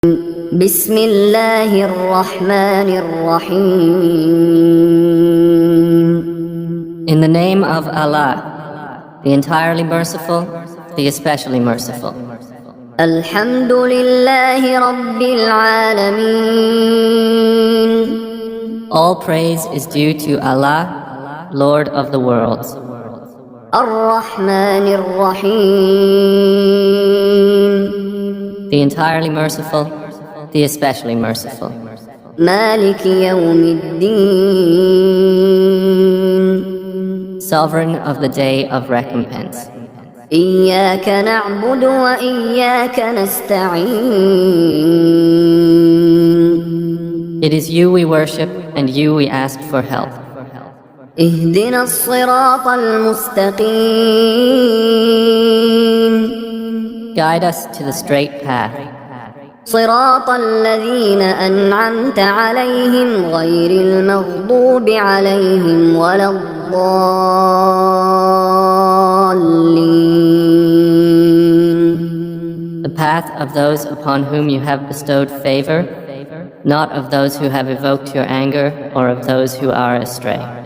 بسم الله الرحمن الرحيم. In the name of Allah, the entirely merciful, the especially merciful. الحمد لله رب العالمين. All praise is due to Allah, Lord of the worlds. الرحمن الرحيم. The entirely merciful, the especially merciful. مالك يوم الدين. Sovereign of the day of recompense. إياك نعبد وإياك نستعين. It is you we worship and you we ask for help. اهدنا الصراط المستقيم. Guide us to the straight path. صراط الذين أنعمت عليهم غير المغضوب عليهم ولا الضالين. The path of those upon whom you have bestowed favor, not of those who have evoked your anger or of those who are astray.